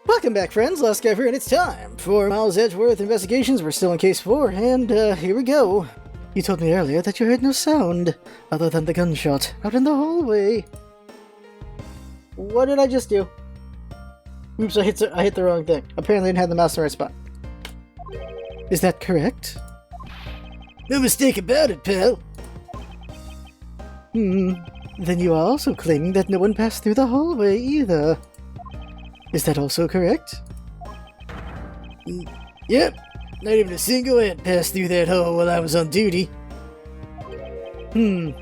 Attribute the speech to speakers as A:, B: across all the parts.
A: Welcome back, friends. LostScarf here, and it's time for Miles Edgeworth investigations. We're still in case 4, and here we go. You told me earlier that you heard no sound other than the gunshot out in the hallway. What did I just do? Oops, I hit the wrong thing. Apparently I didn't have the mouse in the right spot. Is that correct? No mistake about it, pal. Then you are also claiming that no one passed through the hallway either. Is that also correct? Yep. Not even a single ant passed through that hole while I was on duty. You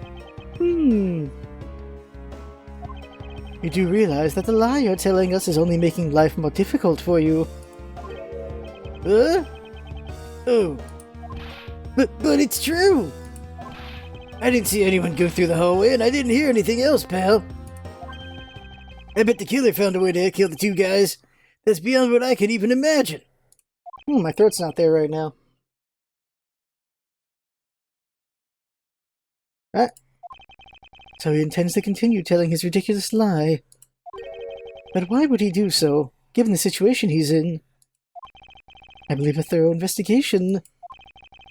A: do realize that the lie you're telling us is only making life more difficult for you. Huh? Oh. But it's true! I didn't see anyone go through the hallway, and I didn't hear anything else, pal. I bet the killer found a way to kill the two guys. That's beyond what I can even imagine. My throat's not there right now. So he intends to continue telling his ridiculous lie. But why would he do so, given the situation he's in? I believe a thorough investigation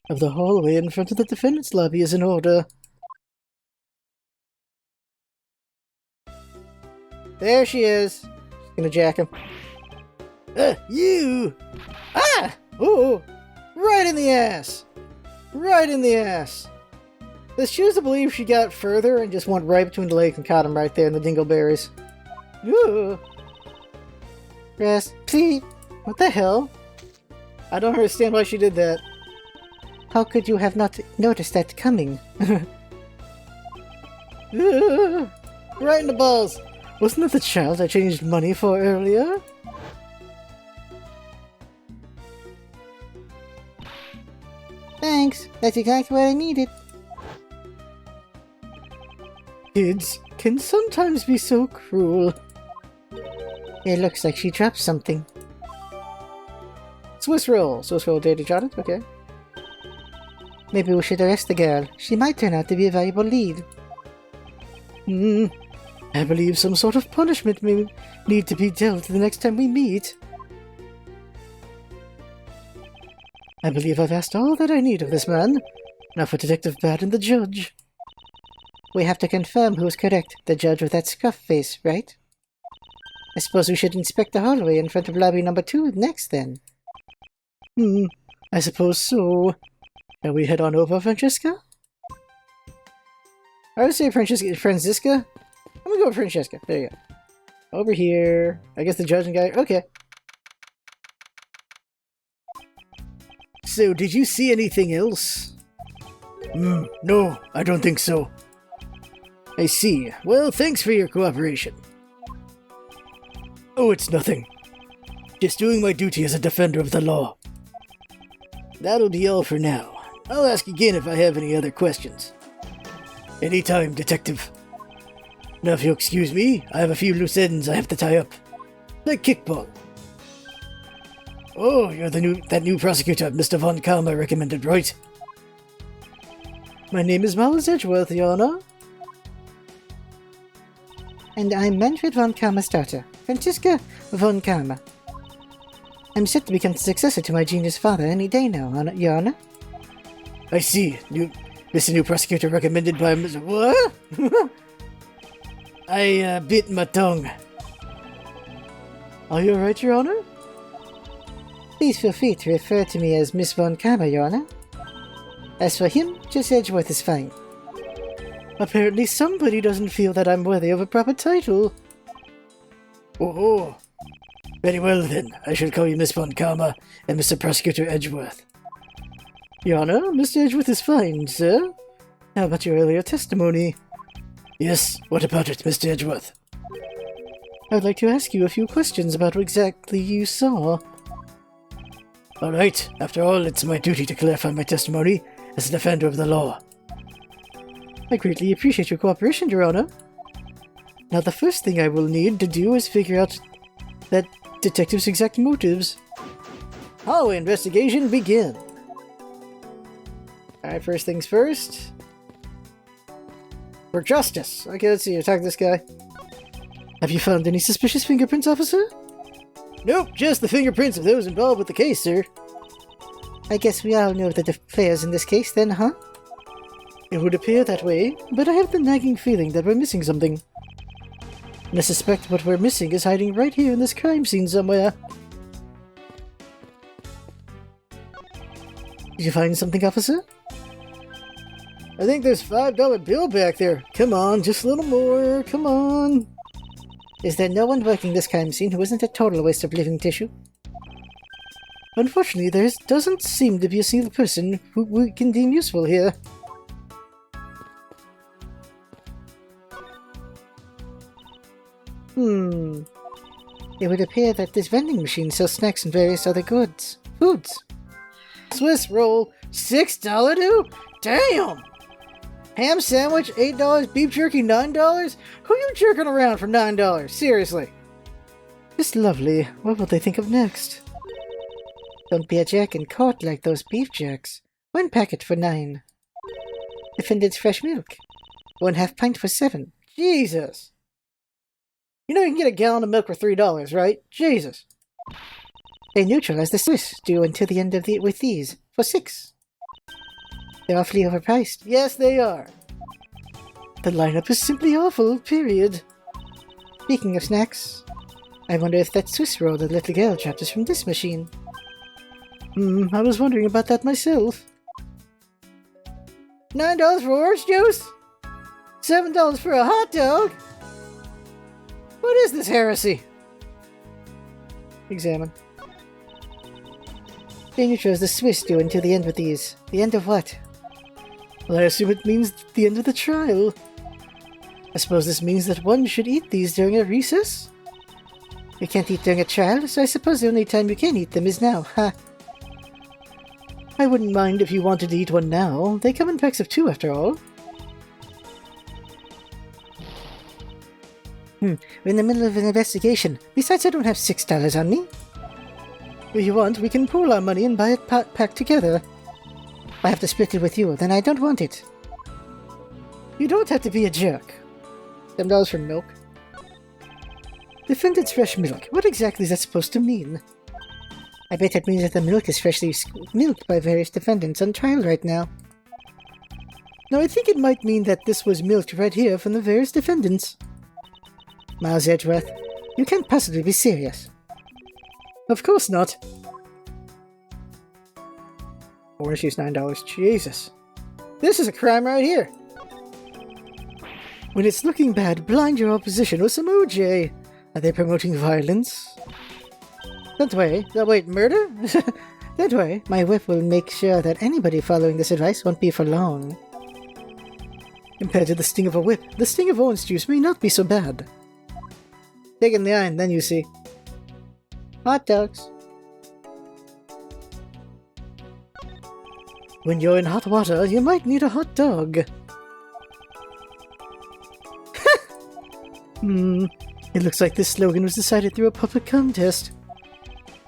A: of the hallway in front of the defendant's lobby is in order. There she is. She's gonna jack him. You! Ah! Ooh! Right in the ass! Right in the ass! Let's choose to believe she got further and just went right between the legs and caught him right there in the dingleberries. Ooh! Rest, please! What the hell? I don't understand why she did that. How could you have not noticed that coming? Right in the balls! Wasn't that the child I changed money for earlier? Thanks, that's exactly what I needed. Kids can sometimes be so cruel. It looks like she dropped something. Swiss roll data jotted, okay. Maybe we should arrest the girl. She might turn out to be a valuable lead. I believe some sort of punishment may need to be dealt the next time we meet. I believe I've asked all that I need of this man. Now for Detective Bad and the judge. We have to confirm who's correct, the judge with that scuff face, right? I suppose we should inspect the hallway in front of lobby number 2 next, then. I suppose so. Shall we head on over, Francesca? I would say Francisca? I'm gonna go with Francesca. There you go. Over here. I guess the judge and guy. Okay. So, did you see anything else? No, I don't think so. I see. Well, thanks for your cooperation. Oh, it's nothing. Just doing my duty as a defender of the law. That'll be all for now. I'll ask again if I have any other questions. Anytime, Detective. Now, if you'll excuse me, I have a few loose ends I have to tie up. Like kickball. Oh, you're that new prosecutor Mr. Von Karma recommended, right? My name is Miles Edgeworth, Your Honor. And I'm Manfred Von Karma's daughter, Francisca Von Karma. I'm set to become the successor to my genius father any day now, Your Honor. I see. Mr. New Prosecutor recommended by Mr. What? I bit my tongue. Are you alright, Your Honor? Please feel free to refer to me as Miss Von Karma, Your Honor. As for him, just Edgeworth is fine. Apparently somebody doesn't feel that I'm worthy of a proper title. Oh. Very well then, I shall call you Miss Von Karma and Mr. Prosecutor Edgeworth. Your Honor, Mr. Edgeworth is fine, sir. How about your earlier testimony? Yes, what about it, Mr. Edgeworth? I'd like to ask you a few questions about what exactly you saw. Alright, after all, it's my duty to clarify my testimony as a defender of the law. I greatly appreciate your cooperation, Your Honor. Now the first thing I will need to do is figure out that detective's exact motives. Hallway investigation begin. Alright, first things first. For justice. Okay, let's see. Attack this guy. Have you found any suspicious fingerprints, officer? Nope, just the fingerprints of those involved with the case, sir. I guess we all know the players in this case, then, huh? It would appear that way, but I have the nagging feeling that we're missing something. And I suspect what we're missing is hiding right here in this crime scene somewhere. Did you find something, officer? I think there's a $5 bill back there. Come on, just a little more. Come on. Is there no one working this crime scene who isn't a total waste of living tissue? Unfortunately, there doesn't seem to be a single person who we can deem useful here. It would appear that this vending machine sells snacks and various other foods. Swiss roll, $6 due? Damn! Ham sandwich, $8, beef jerky, $9? Who you jerking around for $9? Seriously. Just lovely. What will they think of next? Don't be a jerk and caught like those beef jerks. 1 packet for $9. Defendant's fresh milk. 1/2 pint for $7. Jesus! You know you can get a gallon of milk for $3, right? Jesus! They neutralize the Swiss due until the end of with these, for $6. They're awfully overpriced. Yes, they are. The lineup is simply awful, period. Speaking of snacks, I wonder if that Swiss roll the little girl dropped is from this machine. I was wondering about that myself. $9 for orange juice? $7 for a hot dog? What is this heresy? Examine. They neutralize the Swiss due until the end with these. The end of what? Well, I assume it means the end of the trial. I suppose this means that one should eat these during a recess? You can't eat during a trial, so I suppose the only time you can eat them is now, ha! I wouldn't mind if you wanted to eat one now. They come in packs of 2 after all. We're in the middle of an investigation. Besides, I don't have $6 on me. If you want, we can pool our money and buy it packed together. If I have to split it with you, then I don't want it. You don't have to be a jerk. $7 for milk. Defendant's fresh milk. What exactly is that supposed to mean? I bet it means that the milk is freshly milked by various defendants on trial right now. No, I think it might mean that this was milked right here from the various defendants. Miles Edgeworth, you can't possibly be serious. Of course not. Orange juice, $9. Jesus. This is a crime right here. When it's looking bad, blind your opposition with some OJ. Are they promoting violence? Don't worry. Oh, wait, murder? Don't worry. My whip will make sure that anybody following this advice won't be for long. Compared to the sting of a whip, the sting of orange juice may not be so bad. Take in the eye, and then you see. Hot dogs. When you're in hot water, you might need a hot dog. It looks like this slogan was decided through a public contest.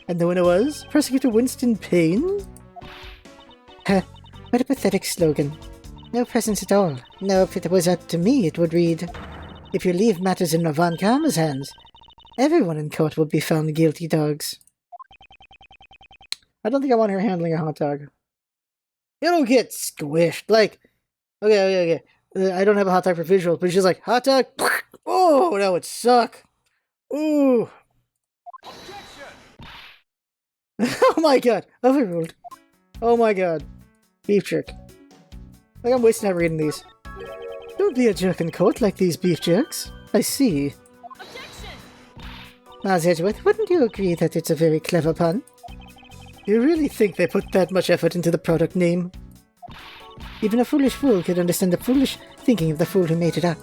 A: And the winner was Prosecutor Winston Payne? Huh, what a pathetic slogan. No presence at all. No, if it was up to me, it would read, if you leave matters in Von Karma's hands, everyone in court will be found guilty, dogs. I don't think I want her handling a hot dog. It'll get squished. Like, okay. I don't have a hot dog for visuals, but she's like, hot dog? Oh, that would suck. Ooh. Oh my god. Overruled. Oh my god. Beef jerk. Like I'm wasting time reading these. Don't be a jerk in court like these beef jerks. I see. Miles Edgeworth, wouldn't you agree that it's a very clever pun? You really think they put that much effort into the product name? Even a foolish fool could understand the foolish thinking of the fool who made it up.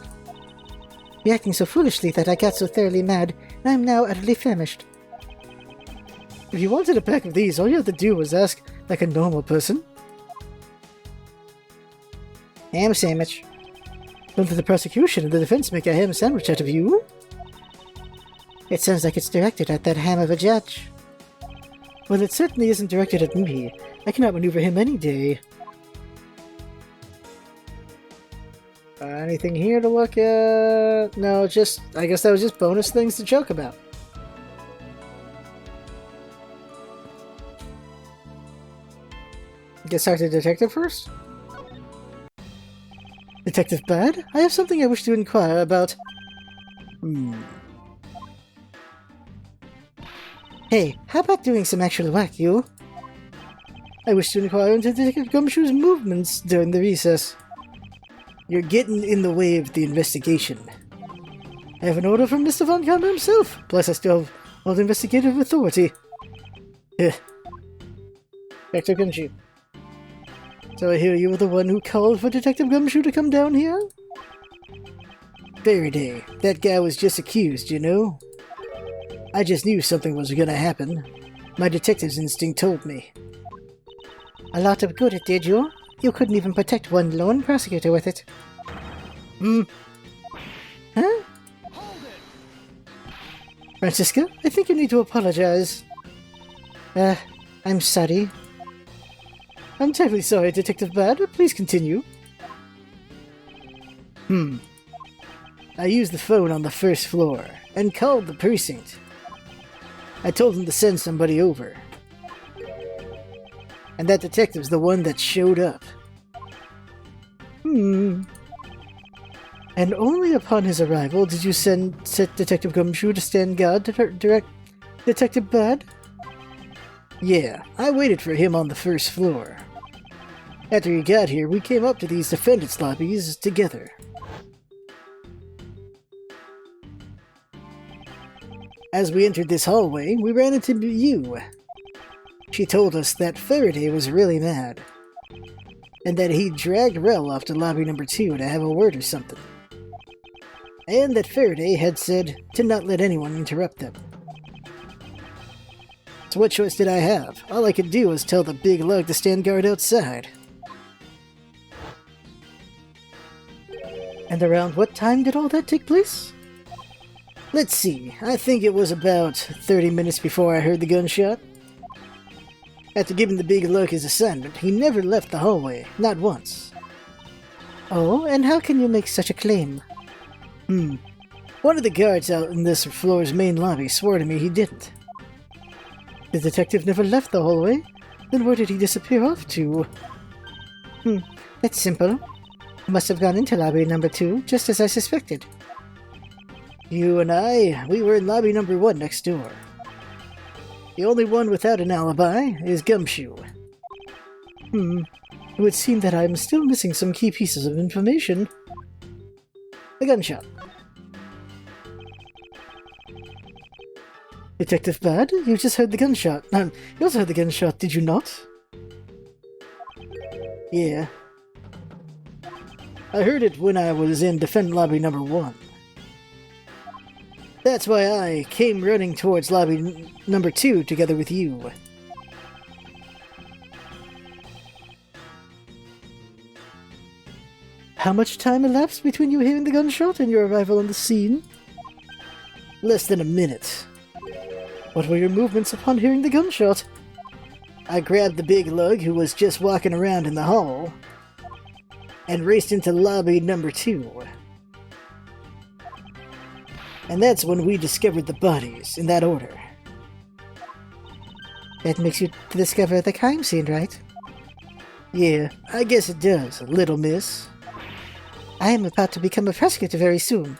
A: Reacting so foolishly that I got so thoroughly mad, and I am now utterly famished. If you wanted a pack of these, all you had to do was ask like a normal person. Ham sandwich. Don't let the prosecution and the defense make a ham sandwich out of you. It sounds like it's directed at that ham of a judge. Well, it certainly isn't directed at me. I can outmaneuver him any day. Anything here to look at? No, just, I guess that was just bonus things to joke about. Guess talk to the detective first? Detective Bad? I have something I wish to inquire about. Hey, how about doing some actual work, you? I wish to inquire into Detective Gumshoe's movements during the recess. You're getting in the way of the investigation. I have an order from Mr. Von Conner himself, plus I still have all the investigative authority. Detective Gumshoe. So I hear you were the one who called for Detective Gumshoe to come down here? Faraday, that guy was just accused, you know? I just knew something was gonna happen. My detective's instinct told me. A lot of good it did you. You couldn't even protect one lone prosecutor with it. Huh? Francisca, I think you need to apologize. I'm sorry. I'm terribly sorry, Detective Bad. Please continue. I used the phone on the first floor and called the precinct. I told them to send somebody over. And that detective's the one that showed up. And only upon his arrival did you set Detective Gumshoe to stand guard to direct Detective Bad? Yeah, I waited for him on the first floor. After he got here, we came up to these defendants' lobbies together. As we entered this hallway, we ran into you. She told us that Faraday was really mad, and that he dragged Rel off to lobby number 2 to have a word or something. And that Faraday had said to not let anyone interrupt them. So what choice did I have? All I could do was tell the big lug to stand guard outside. And around what time did all that take place? Let's see, I think it was about 30 minutes before I heard the gunshot. After giving the big lug his assignment, he never left the hallway, not once. Oh, and how can you make such a claim? One of the guards out in this floor's main lobby swore to me he didn't. The detective never left the hallway? Then where did he disappear off to? That's simple. He must have gone into lobby number 2, just as I suspected. You and I, we were in lobby number 1 next door. The only one without an alibi is Gumshoe. It would seem that I'm still missing some key pieces of information. The gunshot. Detective Bad, you just heard the gunshot. You also heard the gunshot, did you not? Yeah. I heard it when I was in defend lobby number 1. That's why I came running towards lobby number 2 together with you. How much time elapsed between you hearing the gunshot and your arrival on the scene? Less than a minute. What were your movements upon hearing the gunshot? I grabbed the big lug who was just walking around in the hall and raced into lobby number 2. And that's when we discovered the bodies, in that order. That makes you discover the crime scene, right? Yeah, I guess it does, little miss. I am about to become a prosecutor very soon.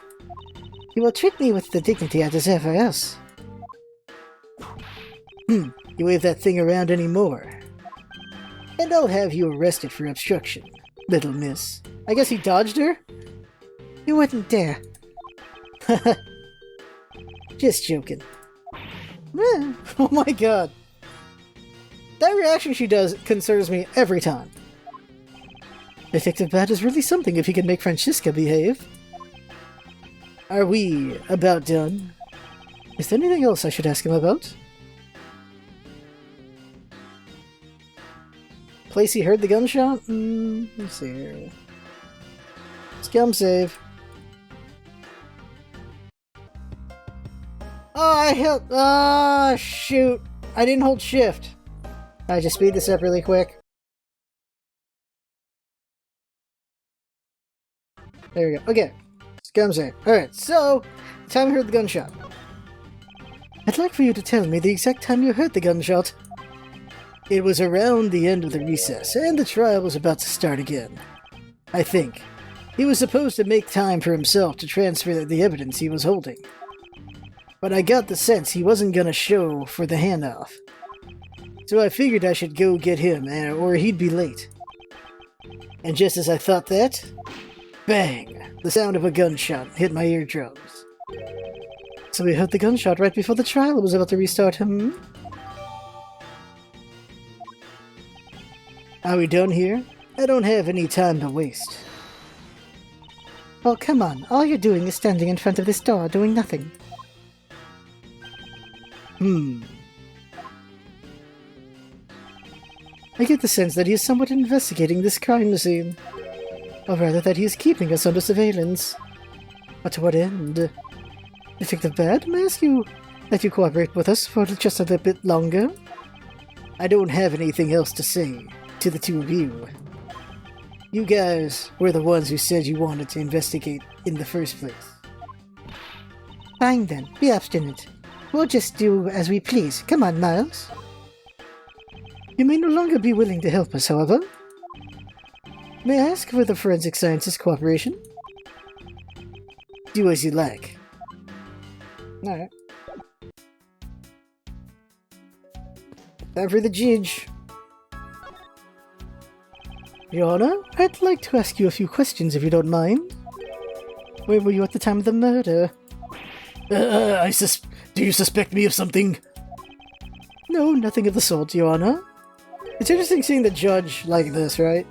A: You will treat me with the dignity I deserve or else. You wave that thing around anymore. And I'll have you arrested for obstruction, little miss. I guess he dodged her? You wouldn't dare. Just joking. Oh my god. That reaction she does concerns me every time. Detective Bad is really something if he can make Francisca behave. Are we about done? Is there anything else I should ask him about? Place he heard the gunshot? Let's see here. Scum save. Oh, shoot. I didn't hold shift. I just speed this up really quick. There we go. Okay. Scum save. Alright, so, time I heard the gunshot. I'd like for you to tell me the exact time you heard the gunshot. It was around the end of the recess, and the trial was about to start again. I think. He was supposed to make time for himself to transfer the evidence he was holding. But I got the sense he wasn't gonna show for the handoff. So I figured I should go get him, or he'd be late. And just as I thought that, bang! The sound of a gunshot hit my eardrums. So we heard the gunshot right before the trial was about to restart, Are we done here? I don't have any time to waste. Oh, come on. All you're doing is standing in front of this door, doing nothing. I get the sense that he is somewhat investigating this crime scene. Or rather, that he is keeping us under surveillance. But to what end? Detective Bad, may I ask you that you cooperate with us for just a little bit longer? I don't have anything else to say to the two of you. You guys were the ones who said you wanted to investigate in the first place. Fine then, be obstinate. We'll just do as we please. Come on, Miles. You may no longer be willing to help us, however. May I ask for the forensic sciences cooperation? Do as you like. Alright. Time for the judge. Your Honor, I'd like to ask you a few questions if you don't mind. Where were you at the time of the murder? Do you suspect me of something? No, nothing of the sort, Your Honor. It's interesting seeing the judge like this, right?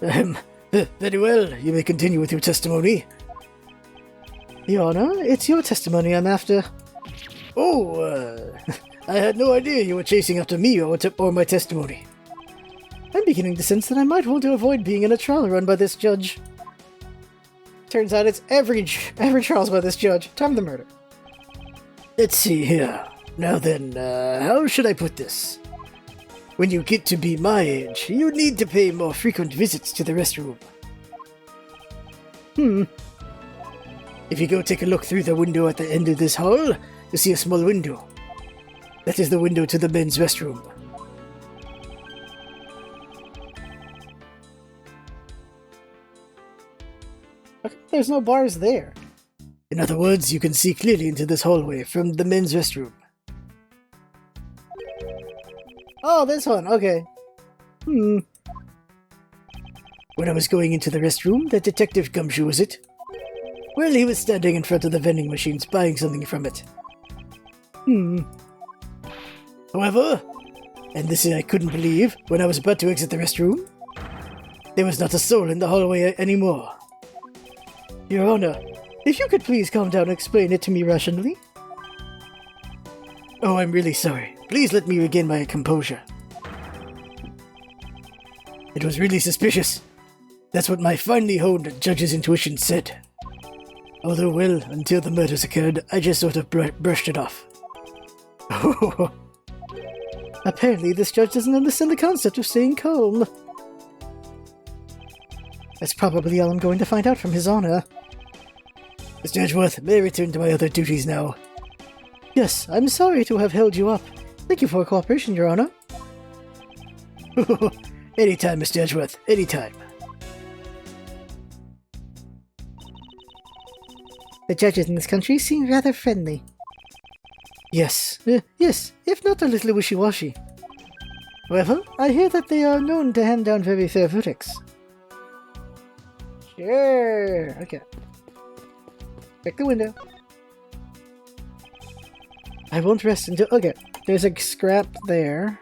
A: Very well, you may continue with your testimony. Your Honor, it's your testimony I'm after. Oh, I had no idea you were chasing after me or my testimony. I'm beginning to sense that I might want to avoid being in a trial run by this judge. Turns out it's every trial's by this judge. Time of the murder. Let's see here. Now then, how should I put this? When you get to be my age, you need to pay more frequent visits to the restroom. If you go take a look through the window at the end of this hall, you'll see a small window. That is the window to the men's restroom. Okay, there's no bars there. In other words, you can see clearly into this hallway from the men's restroom. Oh, this one, okay. When I was going into the restroom, that detective Gumshoe, was it? Well, he was standing in front of the vending machines buying something from it. However, and this I couldn't believe, when I was about to exit the restroom, there was not a soul in the hallway anymore. Your Honor, if you could please calm down and explain it to me rationally. Oh, I'm really sorry. Please let me regain my composure. It was really suspicious. That's what my finely honed judge's intuition said. Although, well, until the murders occurred, I just sort of brushed it off. Apparently, this judge doesn't understand the concept of staying calm. That's probably all I'm going to find out from His Honor. Mr. Edgeworth, may I return to my other duties now? Yes, I'm sorry to have held you up. Thank you for your cooperation, Your Honor. Anytime, Mr. Edgeworth, anytime. The judges in this country seem rather friendly. Yes, yes, if not a little wishy-washy. However, I hear that they are known to hand down very fair verdicts. Sure, okay. Break the window. I won't rest until... Okay, there's a scrap there.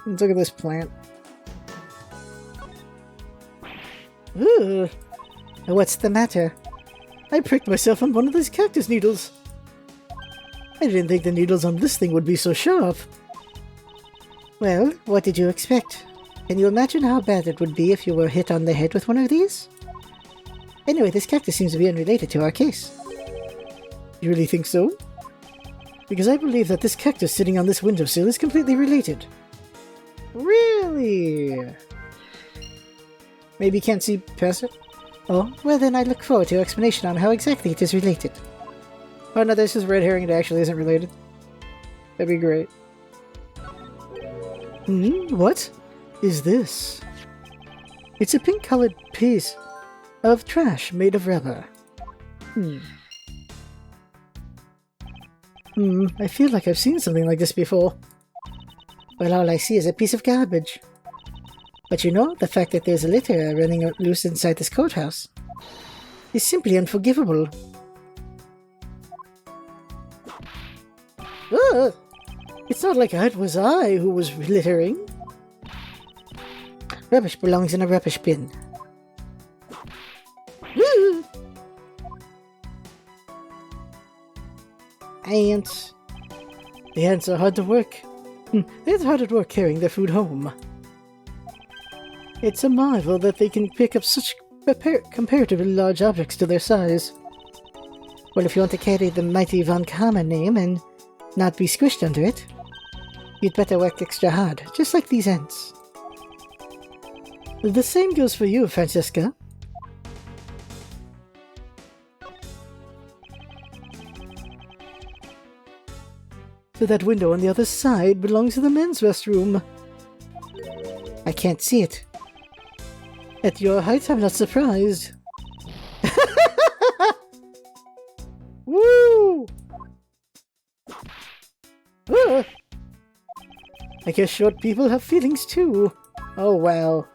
A: Let's look at this plant. Ooh. What's the matter? I pricked myself on one of these cactus needles. I didn't think the needles on this thing would be so sharp. Well, what did you expect? Can you imagine how bad it would be if you were hit on the head with one of these? Anyway, this cactus seems to be unrelated to our case. You really think so? Because I believe that this cactus sitting on this windowsill is completely related. Really? Maybe you can't see past it? Oh, well then I look forward to your explanation on how exactly it is related. Oh no, this is red herring, it actually isn't related. That'd be great. What is this? It's a pink-colored piece of trash made of rubber. I feel like I've seen something like this before. Well, all I see is a piece of garbage. But you know, the fact that there's a litter running loose inside this courthouse is simply unforgivable. It's not like it was I who was littering. Rubbish belongs in a rubbish bin. Ants. The ants are hard to work. They're hard at work carrying their food home. It's a marvel that they can pick up such comparatively large objects to their size. Well, if you want to carry the mighty Von Karma name and not be squished under it, you'd better work extra hard, just like these ants. The same goes for you, Francisca. So that window on the other side belongs to the men's restroom. I can't see it. At your height, I'm not surprised. Woo! I guess short people have feelings too. Oh wow.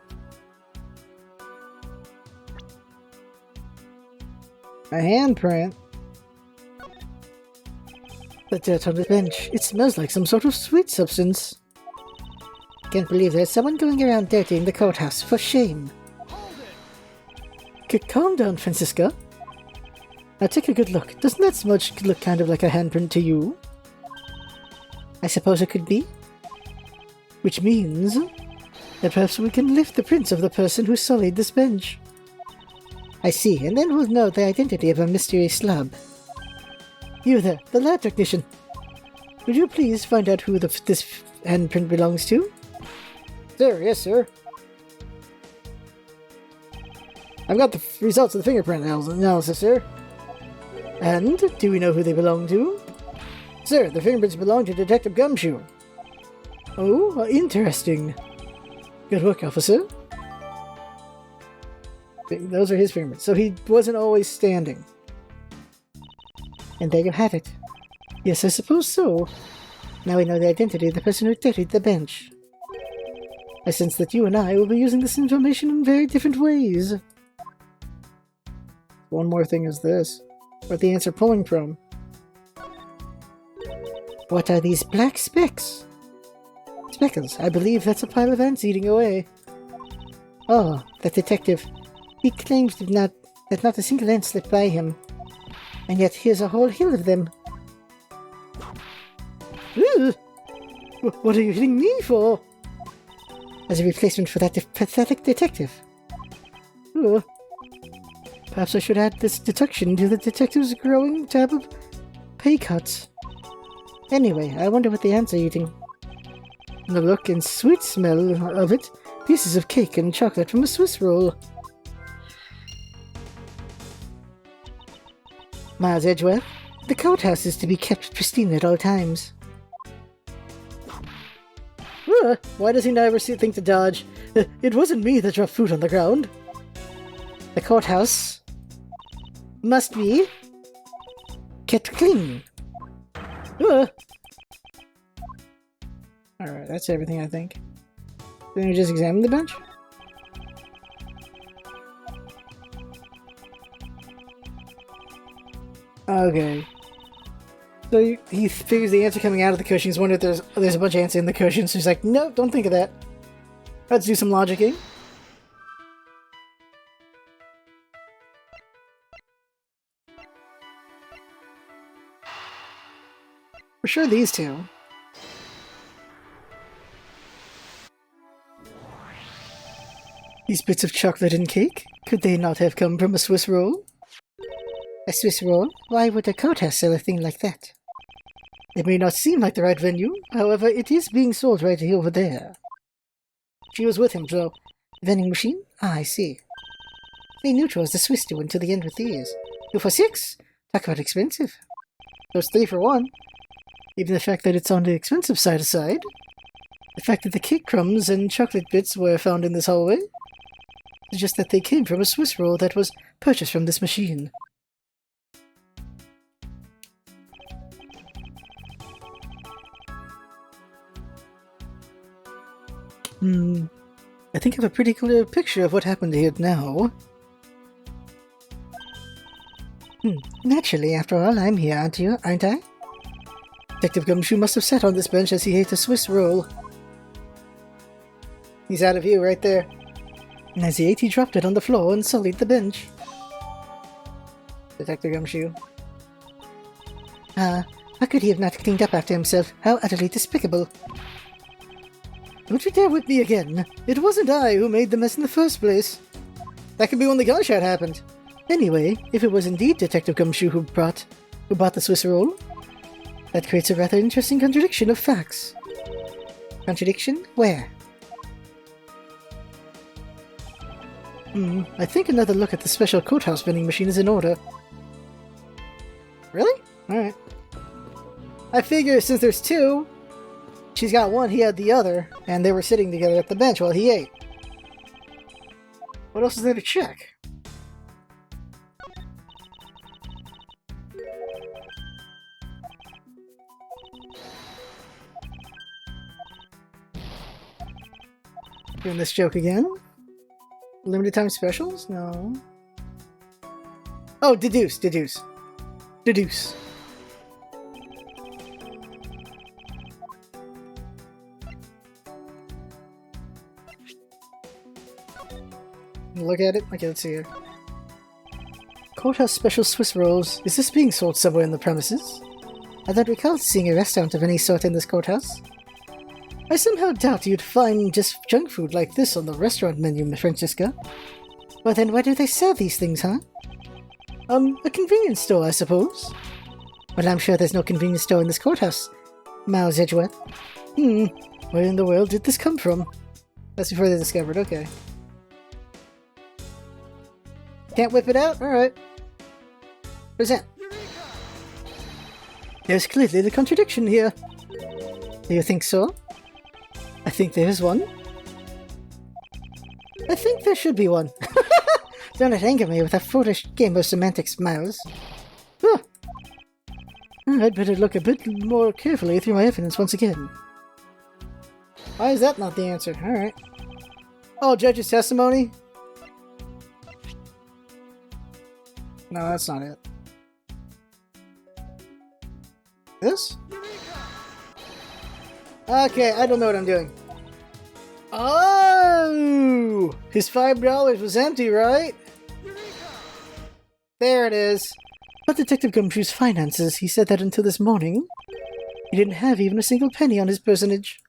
A: A handprint. The dirt on the bench. It smells like some sort of sweet substance. Can't believe there's someone going around dirtying the courthouse. For shame. Calm down, Francisca. Now take a good look. Doesn't that smudge look kind of like a handprint to you? I suppose it could be. Which means that perhaps we can lift the prints of the person who sullied this bench. I see, and then we'll know the identity of a mystery slub. You there, the lab technician. Would you please find out who this handprint belongs to? Sir, yes, sir. I've got the results of the fingerprint analysis, sir. And do we know who they belong to? Sir, the fingerprints belong to Detective Gumshoe. Oh, interesting. Good work, officer. Those are his fingerprints. So he wasn't always standing. And there you have it. Yes, I suppose so. Now we know the identity of the person who dirtied the bench. I sense that you and I will be using this information in very different ways. One more thing is this. Where the ants are pulling from. What are these black specks? Speckles. I believe that's a pile of ants eating away. Oh, that detective. He claims that not a single ant slipped by him. And yet here's a whole hill of them. Ugh. What are you hitting me for? As a replacement for that pathetic detective. Ugh. Perhaps I should add this deduction to the detective's growing tab of pay cuts. Anyway, I wonder what the ants are eating. The look and sweet smell of it, pieces of cake and chocolate from a Swiss roll. Miles Edgeworth, the courthouse is to be kept pristine at all times. Why does he never think to dodge? It wasn't me that dropped food on the ground. The courthouse must be kept clean. Alright, that's everything I think. Then we just examine the bench? Okay. So he figures the ants are coming out of the cushions, wonders if there's a bunch of ants in the cushions, so he's like, no, don't think of that. Let's do some logicking. For sure these two. These bits of chocolate and cake? Could they not have come from a Swiss roll? A Swiss roll? Why would a courthouse sell a thing like that? It may not seem like the right venue, however, it is being sold right over there. She was with him, so... Vending machine? Ah, I see. They knew it was the Swiss doing to the end with these. 2 for 6? Talk about expensive. So it's 3 for 1. Even the fact that it's on the expensive side aside. The fact that the cake crumbs and chocolate bits were found in this hallway suggests that they came from a Swiss roll that was purchased from this machine. I think I have a pretty clear picture of what happened here now. Naturally, after all, I'm here, aren't I? Detective Gumshoe must have sat on this bench as he ate a Swiss roll. He's out of view right there. And as he ate, he dropped it on the floor and sullied the bench. Detective Gumshoe. How could he have not cleaned up after himself? How utterly despicable. Don't you dare whip me again. It wasn't I who made the mess in the first place. That could be when the gunshot happened. Anyway, if it was indeed Detective Gumshoe who bought the Swiss roll, that creates a rather interesting contradiction of facts. Contradiction? Where? I think another look at the special courthouse vending machine is in order. Really? Alright. I figure since there's two, she's got one, he had the other, and they were sitting together at the bench while he ate. What else is there to check? Doing this joke again? Limited time specials? No. Oh, deduce. Look at it? Okay, let's see here. Courthouse special Swiss rolls. Is this being sold somewhere in the premises? I don't recall seeing a restaurant of any sort in this courthouse. I somehow doubt you'd find just junk food like this on the restaurant menu, Miss Francesca. Well then, where do they sell these things, huh? A convenience store, I suppose. Well, I'm sure there's no convenience store in this courthouse, Miles Edgeworth. Where in the world did this come from? That's before they discovered, okay. Can't whip it out? Alright. What is that? There's clearly the contradiction here. Do you think so? I think there is one. I think there should be one. Don't anger me with a foolish game of semantics, Miles. Huh. I'd better look a bit more carefully through my evidence once again. Why is that not the answer? Alright. Oh, judge's testimony? No, that's not it. This? Okay, I don't know what I'm doing. Oh! His $5 was empty, right? There it is. But Detective Gumshoe's finances, he said that until this morning, he didn't have even a single penny on his personage.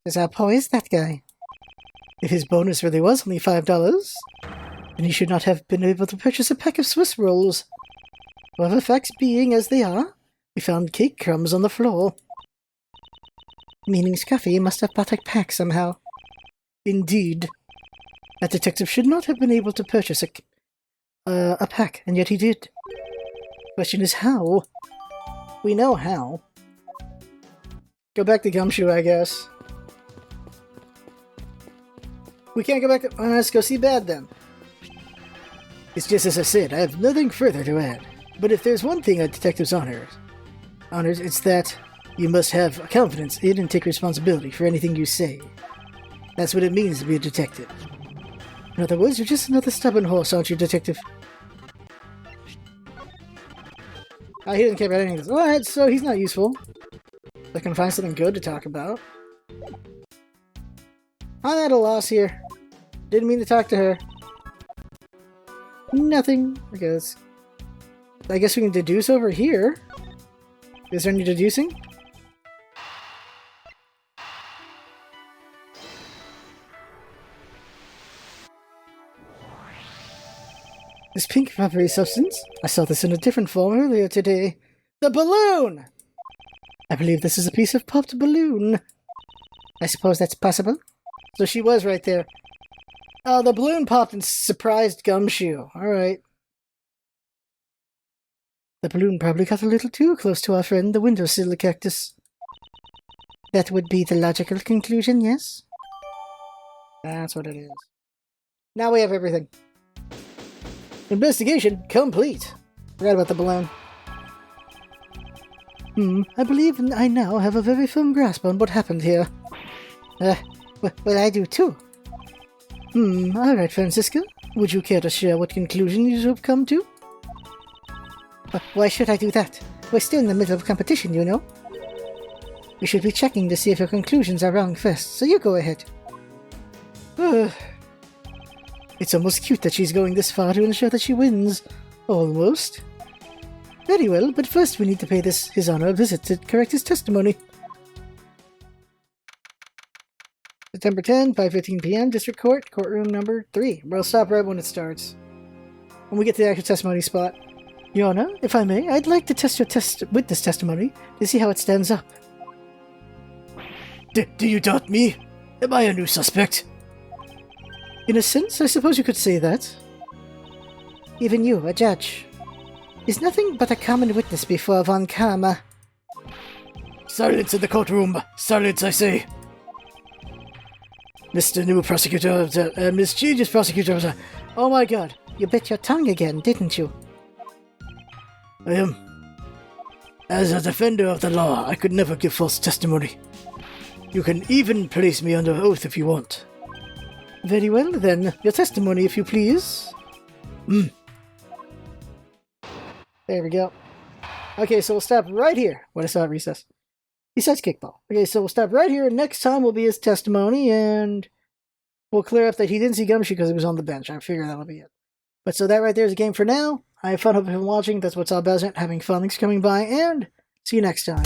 A: Because how poor is that guy? If his bonus really was only $5, then he should not have been able to purchase a pack of Swiss rolls. Well, the facts being as they are, we found cake crumbs on the floor. Meaning Scuffy must have bought a pack somehow. Indeed. That detective should not have been able to purchase a pack, and yet he did. Question is how? We know how. Go back to Gumshoe, I guess. We can't go back to... let's go see Bad then. It's just as I said, I have nothing further to add. But if there's one thing a detective's honors, it's that you must have confidence in and take responsibility for anything you say. That's what it means to be a detective. In other words, you're just another stubborn horse, aren't you, detective? He doesn't care about anything else. Alright, so he's not useful. I can find something good to talk about. I'm at a loss here. Didn't mean to talk to her. Nothing. I guess we can deduce over here. Is there any deducing? This pink rubbery substance? I saw this in a different form earlier today. The balloon! I believe this is a piece of popped balloon. I suppose that's possible. So she was right there. Oh, the balloon popped and surprised Gumshoe. Alright. The balloon probably got a little too close to our friend, the windowsill cactus. That would be the logical conclusion, yes? That's what it is. Now we have everything. Investigation complete. Forgot about the balloon. I believe I now have a very firm grasp on what happened here. Well, I do too. Alright, Francisca. Would you care to share what conclusion you have come to? Why should I do that? We're still in the middle of competition, you know. We should be checking to see if your conclusions are wrong first, so you go ahead. It's almost cute that she's going this far to ensure that she wins. Almost. Very well, but first we need to pay his honor a visit to correct his testimony. September 10, 5:15 p.m., District Court, courtroom number 3. We'll stop right when it starts. When we get to the actual testimony spot. Your Honor, if I may, I'd like to test your witness testimony to see how it stands up. Do you doubt me? Am I a new suspect? In a sense, I suppose you could say that. Even you, a judge, is nothing but a common witness before Von Karma. Silence in the courtroom! Silence, I say! Mr. New Prosecutor, mischievous Prosecutor, oh my god, you bit your tongue again, didn't you? I am. As a defender of the law, I could never give false testimony. You can even place me under oath if you want. Very well, then. Your testimony, if you please. There we go. Okay, so we'll stop right here. What I saw at recess. Besides kickball. Okay, so we'll stop right here. Next time will be his testimony, and we'll clear up that he didn't see Gumshoe because he was on the bench. I figure that'll be it. But so that right there is a game for now. I have fun. Hope you've been watching. That's what's all about. Having fun. Thanks for coming by, and see you next time.